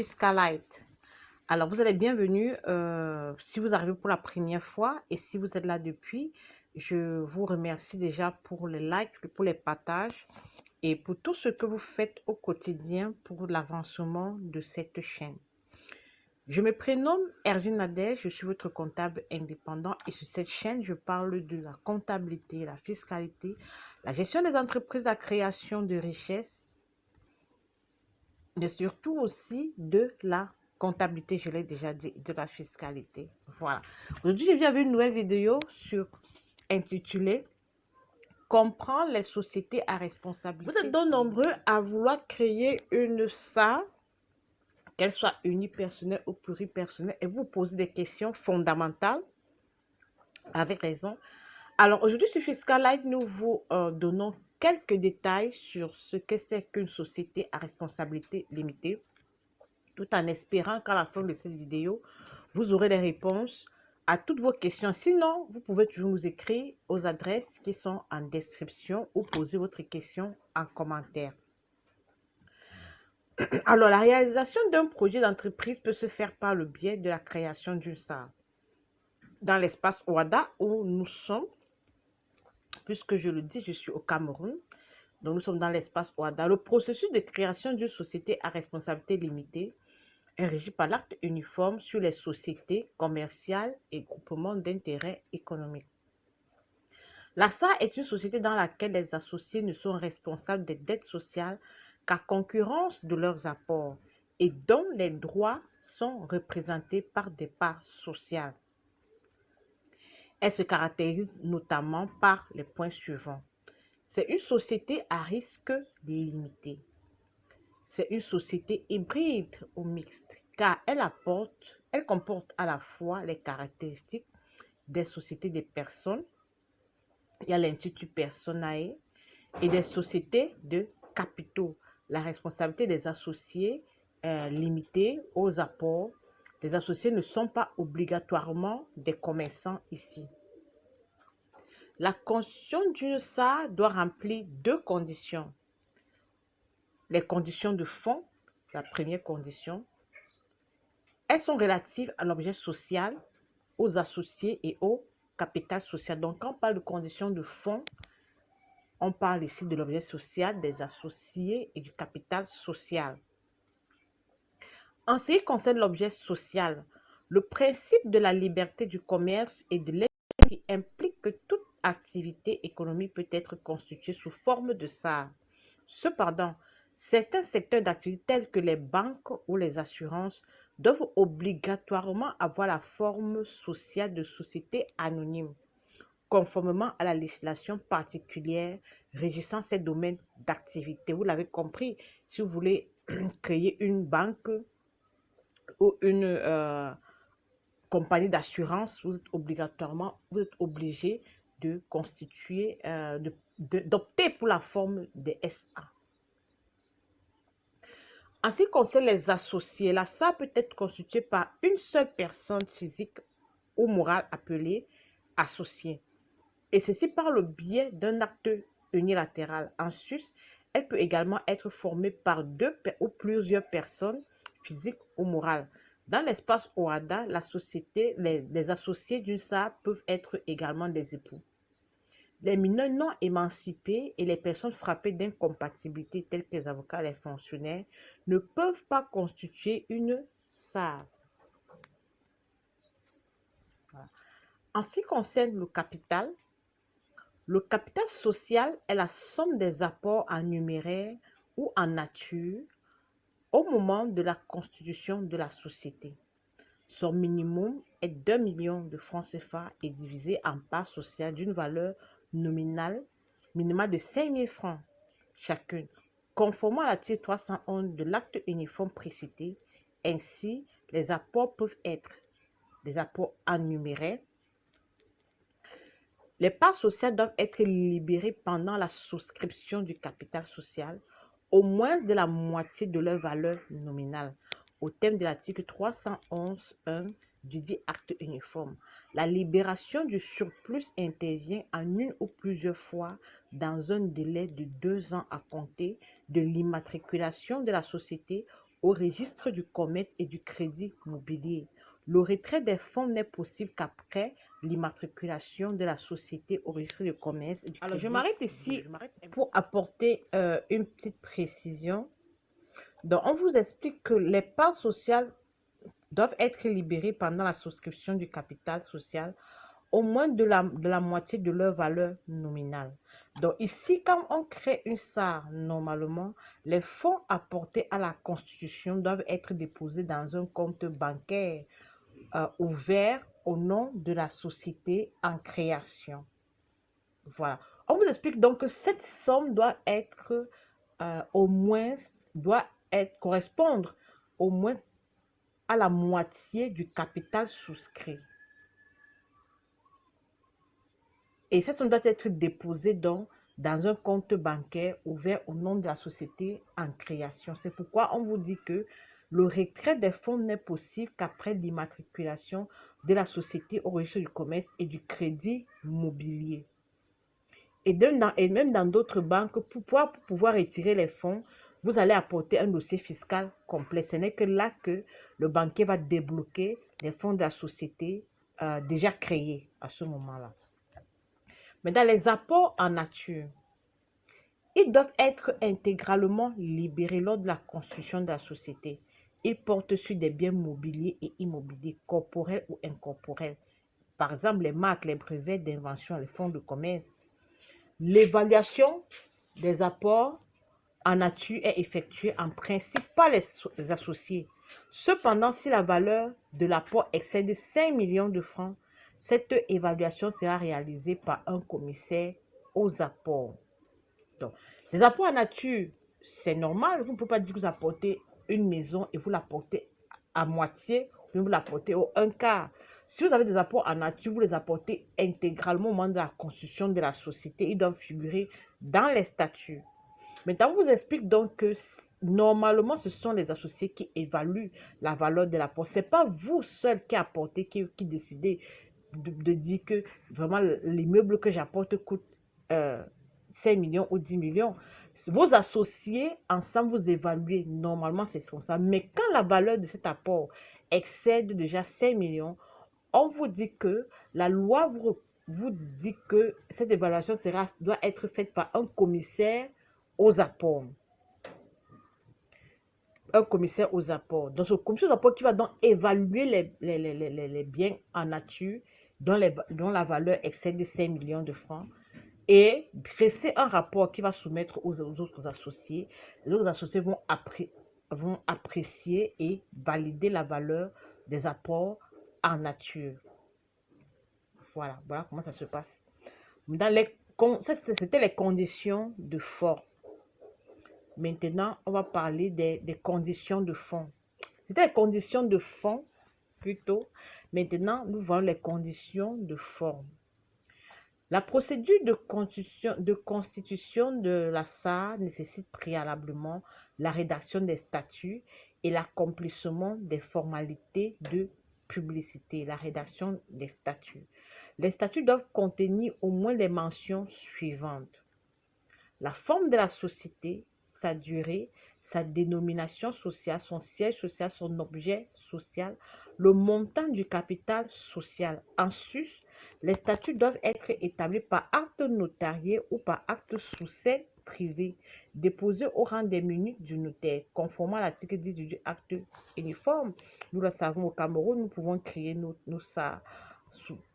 Fiscalite. Alors, vous êtes les bienvenus si vous arrivez pour la première fois et si vous êtes là depuis, je vous remercie déjà pour les likes, pour les partages et pour tout ce que vous faites au quotidien pour l'avancement de cette chaîne. Je me prénomme Ervine Nadège, je suis votre comptable indépendant et sur cette chaîne, je parle de la comptabilité, la fiscalité, la gestion des entreprises, la création de richesses, mais surtout aussi de la comptabilité, je l'ai déjà dit, de la fiscalité. Voilà. Aujourd'hui, je viens avec une nouvelle vidéo intitulée Comprendre les sociétés à responsabilité. Vous êtes donc nombreux à vouloir créer une SA, qu'elle soit unipersonnelle ou pluripersonnelle, et vous posez des questions fondamentales, avec raison. Alors, aujourd'hui, sur Fiscalite, nous vous donnons quelques détails sur ce que c'est qu'une société à responsabilité limitée, tout en espérant qu'à la fin de cette vidéo, vous aurez les réponses à toutes vos questions. Sinon, vous pouvez toujours nous écrire aux adresses qui sont en description ou poser votre question en commentaire. Alors, la réalisation d'un projet d'entreprise peut se faire par le biais de la création d'une SAR. Dans l'espace OADA où nous sommes, puisque je le dis, je suis au Cameroun, donc nous sommes dans l'espace OADA. Le processus de création d'une société à responsabilité limitée est régi par l'acte uniforme sur les sociétés commerciales et groupements d'intérêt économique. La SA est une société dans laquelle les associés ne sont responsables des dettes sociales qu'à concurrence de leurs apports et dont les droits sont représentés par des parts sociales. Elle se caractérise notamment par les points suivants. C'est une société à risque limité. C'est une société hybride ou mixte, car elle comporte à la fois les caractéristiques des sociétés des personnes, il y a l'institut personae, et des sociétés de capitaux. La responsabilité des associés est limitée aux apports. Les associés ne sont pas obligatoirement des commerçants ici. La constitution d'une SA doit remplir deux conditions. Les conditions de fonds, c'est la première condition. Elles sont relatives à l'objet social, aux associés et au capital social. Donc, quand on parle de conditions de fonds, on parle ici de l'objet social, des associés et du capital social. En ce qui concerne l'objet social, le principe de la liberté du commerce et de l'économie implique que toute activité économique peut être constituée sous forme de SAR. Cependant, certains secteurs d'activité tels que les banques ou les assurances doivent obligatoirement avoir la forme sociale de société anonyme, conformément à la législation particulière régissant ces domaines d'activité. Vous l'avez compris, si vous voulez créer une banque ou une compagnie d'assurance, vous êtes obligé de constituer, d'opter pour la forme des SA. En ce qui concerne les associés, la SA peut être constituée par une seule personne physique ou morale appelée associé, et ceci par le biais d'un acte unilatéral. En sus, elle peut également être formée par deux ou plusieurs personnes physiques ou morales. Dans l'espace OADA, les associés d'une SA peuvent être également des époux. Les mineurs non émancipés et les personnes frappées d'incompatibilité telles que les avocats et les fonctionnaires ne peuvent pas constituer une SAR. Voilà. En ce qui concerne le capital social est la somme des apports en numéraire ou en nature au moment de la constitution de la société. Son minimum est 2 millions de francs CFA et divisé en parts sociales d'une valeur nominale minimale de 5 000 francs chacune, conformément à l'article 311 de l'acte uniforme précité. Ainsi, les apports peuvent être des apports en numéraire. Les parts sociales doivent être libérées pendant la souscription du capital social, au moins de la moitié de leur valeur nominale, au terme de l'article 311.1 du dit acte uniforme. La libération du surplus intervient en une ou plusieurs fois dans un délai de 2 ans à compter de l'immatriculation de la société au registre du commerce et du crédit mobilier. Le retrait des fonds n'est possible qu'après l'immatriculation de la société au registre du commerce et du crédit. Alors, je m'arrête ici pour apporter une petite précision. Donc, on vous explique que les parts sociales doivent être libérées pendant la souscription du capital social au moins de la moitié de leur valeur nominale. Donc ici, quand on crée une SAR, normalement, les fonds apportés à la constitution doivent être déposés dans un compte bancaire ouvert au nom de la société en création. Voilà. On vous explique donc que cette somme doit être au moins, correspondre au moins à la moitié du capital souscrit. Et cette somme doit être déposée dans un compte bancaire ouvert au nom de la société en création. C'est pourquoi on vous dit que le retrait des fonds n'est possible qu'après l'immatriculation de la société au registre du commerce et du crédit mobilier. Et même dans d'autres banques, pour pouvoir retirer les fonds, vous allez apporter un dossier fiscal complet. Ce n'est que là que le banquier va débloquer les fonds de la société déjà créés à ce moment-là. Mais dans les apports en nature, ils doivent être intégralement libérés lors de la constitution de la société. Ils portent sur des biens mobiliers et immobiliers, corporels ou incorporels. Par exemple, les marques, les brevets d'invention, les fonds de commerce. L'évaluation des apports en nature est effectuée en principe par les associés. Cependant, si la valeur de l'apport excède 5 millions de francs, cette évaluation sera réalisée par un commissaire aux apports. Donc, les apports en nature, c'est normal. Vous ne pouvez pas dire que vous apportez une maison et vous l'apportez à moitié, ou vous l'apportez au un quart. Si vous avez des apports en nature, vous les apportez intégralement au moment de la constitution de la société. Ils doivent figurer dans les statuts. Maintenant, on vous explique donc que normalement, ce sont les associés qui évaluent la valeur de l'apport. Ce n'est pas vous seul qui apportez, qui décidez de dire que vraiment l'immeuble que j'apporte coûte 5 millions ou 10 millions. Vos associés, ensemble, vous évaluez. Normalement, c'est comme ça. Mais quand la valeur de cet apport excède déjà 5 millions, on vous dit que la loi vous dit que cette évaluation doit être faite par un commissaire aux apports. Un commissaire aux apports. Donc, ce commissaire aux apports qui va donc évaluer les biens en nature dont la valeur excède 5 millions de francs et dresser un rapport qui va soumettre aux autres associés. Les autres associés vont apprécier et valider la valeur des apports en nature. Voilà comment ça se passe. C'était les conditions de fonds. Maintenant, on va parler des conditions de fonds. C'était les conditions de fonds plutôt. Maintenant, nous voyons les conditions de forme. La procédure de constitution de la SAR nécessite préalablement la rédaction des statuts et l'accomplissement des formalités de publicité, la rédaction des statuts. Les statuts doivent contenir au moins les mentions suivantes. La forme de la société, sa durée, sa dénomination sociale, son siège social, son objet social, le montant du capital social. En sus, les statuts doivent être établis par acte notarié ou par acte sous seing privé, déposé au rang des minutes du notaire, conformément à l'article 18 du acte uniforme. Nous le savons au Cameroun, nous pouvons créer nos SAR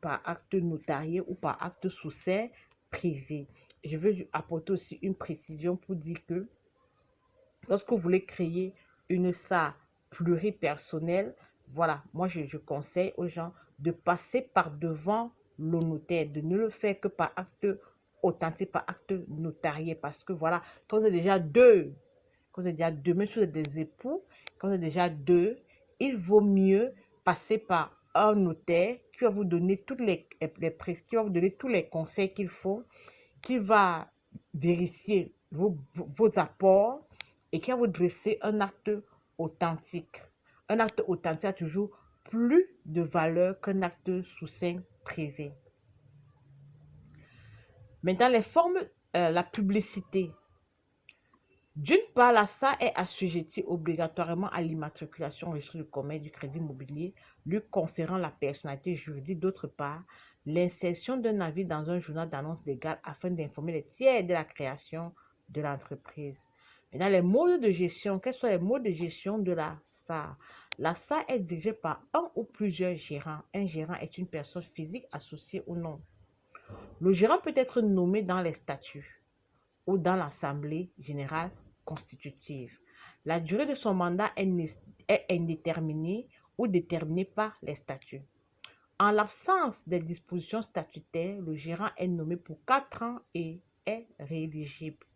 par acte notarié ou par acte sous seing privé. Je veux apporter aussi une précision pour dire que lorsque vous voulez créer une SAR pluripersonnelle, voilà, moi je conseille aux gens de passer par devant le notaire, de ne le faire que par acte authentique, par acte notarié, parce que voilà, quand vous êtes déjà deux, même si vous êtes des époux, quand vous êtes déjà deux, il vaut mieux passer par un notaire qui va vous donner qui va vous donner tous les conseils qu'il faut, qui va vérifier vos apports et qui va vous dresser un acte authentique. Un acte authentique a toujours plus de valeur qu'un acte sous seing privé. Maintenant, les formes, la publicité. D'une part, la SA est assujettie obligatoirement à l'immatriculation au registre du commerce du crédit immobilier, lui conférant la personnalité juridique. D'autre part, l'insertion d'un avis dans un journal d'annonce légale afin d'informer les tiers de la création de l'entreprise. Maintenant, les modes de gestion. Quels sont les modes de gestion de la SA? La SA est dirigée par un ou plusieurs gérants. Un gérant est une personne physique associée ou non. Le gérant peut être nommé dans les statuts ou dans l'assemblée générale constitutive. La durée de son mandat est indéterminée ou déterminée par les statuts. En l'absence des dispositions statutaires, le gérant est nommé pour 4 ans et est rééligible.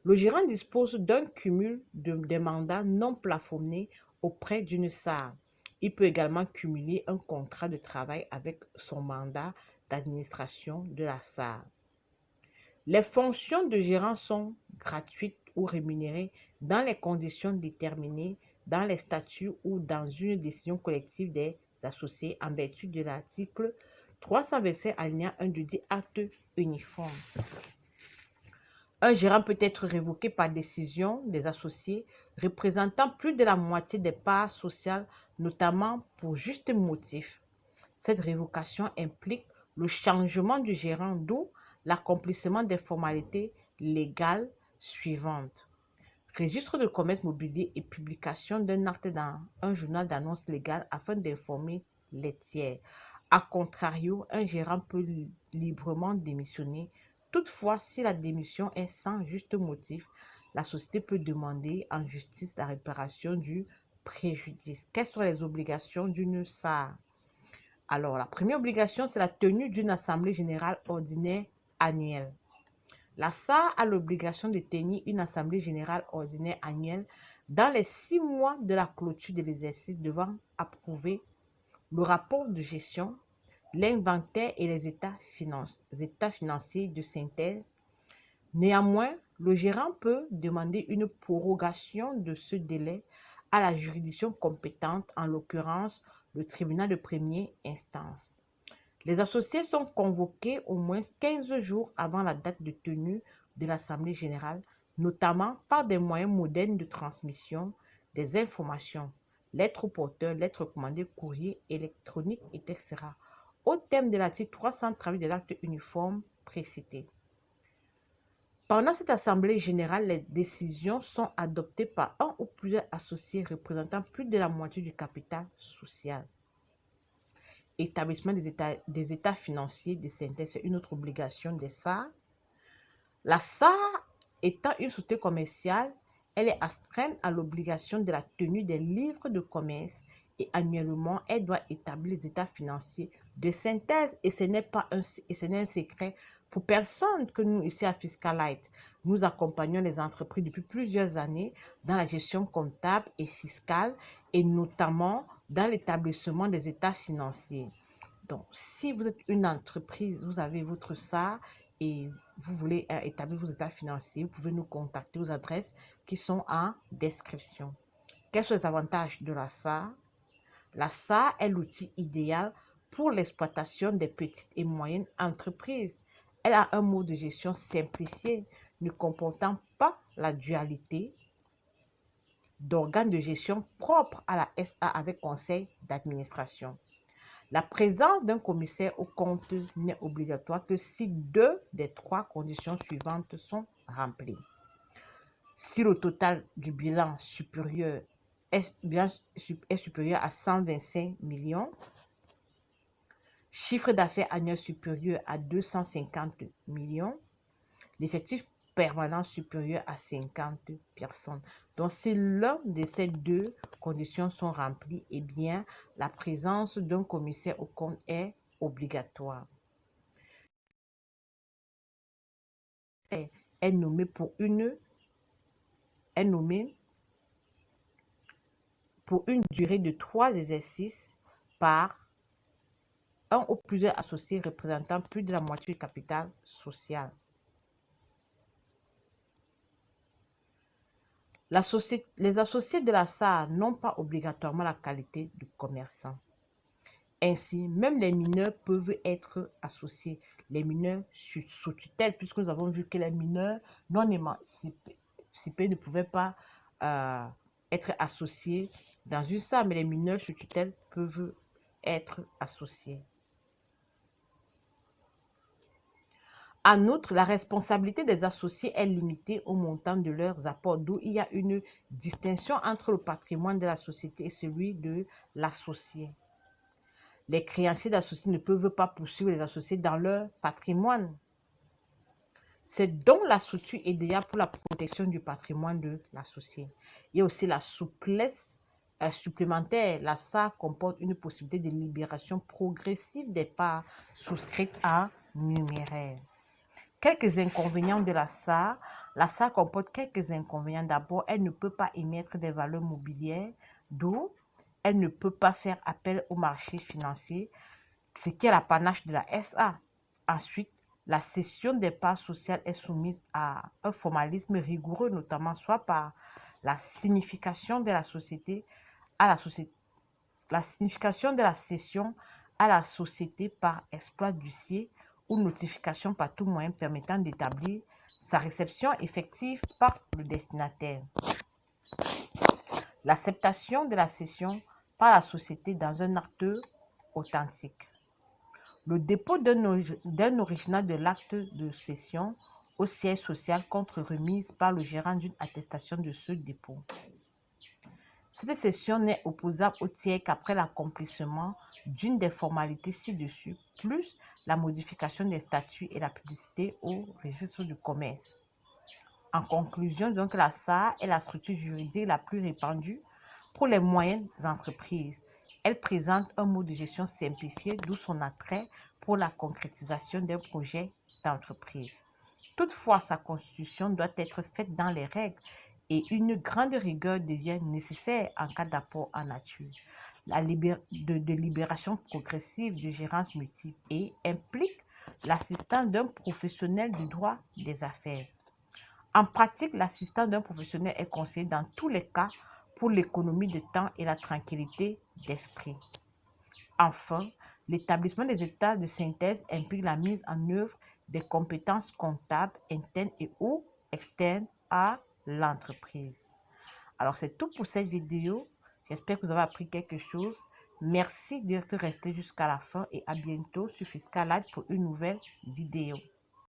Le gérant dispose d'un cumul des mandats non plafonnés auprès d'une SAR. Il peut également cumuler un contrat de travail avec son mandat d'administration de la SAR. Les fonctions de gérant sont gratuites ou rémunérées dans les conditions déterminées dans les statuts ou dans une décision collective des associés en vertu de l'article 325 alinéa 1 du dit acte uniforme. Un gérant peut être révoqué par décision des associés représentant plus de la moitié des parts sociales, notamment pour juste motif. Cette révocation implique le changement du gérant, d'où l'accomplissement des formalités légales suivantes. Registre de commerce mobilier et publication d'un acte dans un journal d'annonce légale afin d'informer les tiers. A contrario, un gérant peut librement démissionner. Toutefois, si la démission est sans juste motif, la société peut demander en justice la réparation du préjudice. Quelles sont les obligations d'une SAR? Alors, la première obligation, c'est la tenue d'une assemblée générale ordinaire annuelle. La SAR a l'obligation de tenir une assemblée générale ordinaire annuelle dans les 6 mois de la clôture de l'exercice devant approuver le rapport de gestion, l'inventaire et les états financiers de synthèse. Néanmoins, le gérant peut demander une prorogation de ce délai à la juridiction compétente, en l'occurrence le tribunal de première instance. Les associés sont convoqués au moins 15 jours avant la date de tenue de l'Assemblée générale, notamment par des moyens modernes de transmission des informations, lettres au porteur, lettres recommandées, courrier électronique, etc., au terme de l'article 338 de l'acte uniforme précité. Pendant cette assemblée générale, les décisions sont adoptées par un ou plusieurs associés représentant plus de la moitié du capital social. Établissement des états financiers de synthèse, c'est une autre obligation des SAR. La SAR étant une société commerciale, elle est astreinte à l'obligation de la tenue des livres de commerce et annuellement, elle doit établir les états financiers de synthèse et ce n'est un secret pour personne que nous, ici à Fiscalite, nous accompagnons les entreprises depuis plusieurs années dans la gestion comptable et fiscale et notamment dans l'établissement des états financiers. Donc, si vous êtes une entreprise, vous avez votre SAR et vous voulez établir vos états financiers, vous pouvez nous contacter aux adresses qui sont en description. Quels sont les avantages de la SAR? La SAR est l'outil idéal pour l'exploitation des petites et moyennes entreprises. Elle a un mode de gestion simplifié, ne comportant pas la dualité d'organes de gestion propres à la SA avec conseil d'administration. La présence d'un commissaire aux comptes n'est obligatoire que si 2 des 3 conditions suivantes sont remplies. Si le total du bilan est supérieur à 125 millions, chiffre d'affaires annuel supérieur à 250 millions, l'effectif permanent supérieur à 50 personnes. Donc, si l'un de ces 2 conditions sont remplies, eh bien, la présence d'un commissaire au compte est obligatoire. Est nommé pour une durée de 3 exercices par un ou plusieurs associés représentant plus de la moitié du capital social. Les associés de la SAR n'ont pas obligatoirement la qualité de commerçant. Ainsi, même les mineurs peuvent être associés. Les mineurs sous tutelle, puisque nous avons vu que les mineurs non émancipés participé ne pouvaient pas être associés dans une SAR, mais les mineurs sous tutelle peuvent être associés. En outre, la responsabilité des associés est limitée au montant de leurs apports, d'où il y a une distinction entre le patrimoine de la société et celui de l'associé. Les créanciers d'associés ne peuvent pas poursuivre les associés dans leur patrimoine. C'est donc la structure idéale pour la protection du patrimoine de l'associé. Il y a aussi la souplesse supplémentaire. La SAR comporte une possibilité de libération progressive des parts souscrites en numéraire. Quelques inconvénients de la SAR. La SAR comporte quelques inconvénients. D'abord, elle ne peut pas émettre des valeurs mobilières, d'où elle ne peut pas faire appel au marché financier, ce qui est l'apanage de la SA. Ensuite, la cession des parts sociales est soumise à un formalisme rigoureux, notamment soit par la signification de la société à la société, la signification de la cession à la société par exploit d'huissier ou notification par tout moyen permettant d'établir sa réception effective par le destinataire. L'acceptation de la cession par la société dans un acte authentique. Le dépôt d'un original de l'acte de cession au siège social contre remise par le gérant d'une attestation de ce dépôt. Cette cession n'est opposable au tiers qu'après l'accomplissement d'une des formalités ci-dessus, plus la modification des statuts et la publicité au registre du commerce. En conclusion, donc, la SAR est la structure juridique la plus répandue pour les moyennes entreprises. Elle présente un mode de gestion simplifié, d'où son attrait pour la concrétisation d'un projet d'entreprise. Toutefois, sa constitution doit être faite dans les règles et une grande rigueur devient nécessaire en cas d'apport en nature. La libération progressive de gérance multiple et implique l'assistance d'un professionnel du droit des affaires. En pratique, l'assistance d'un professionnel est conseillé dans tous les cas pour l'économie de temps et la tranquillité d'esprit. Enfin, l'établissement des états de synthèse implique la mise en œuvre des compétences comptables internes et ou externes à l'entreprise. Alors, c'est tout pour cette vidéo. J'espère que vous avez appris quelque chose. Merci d'être resté jusqu'à la fin et à bientôt sur Fiscal Light pour une nouvelle vidéo.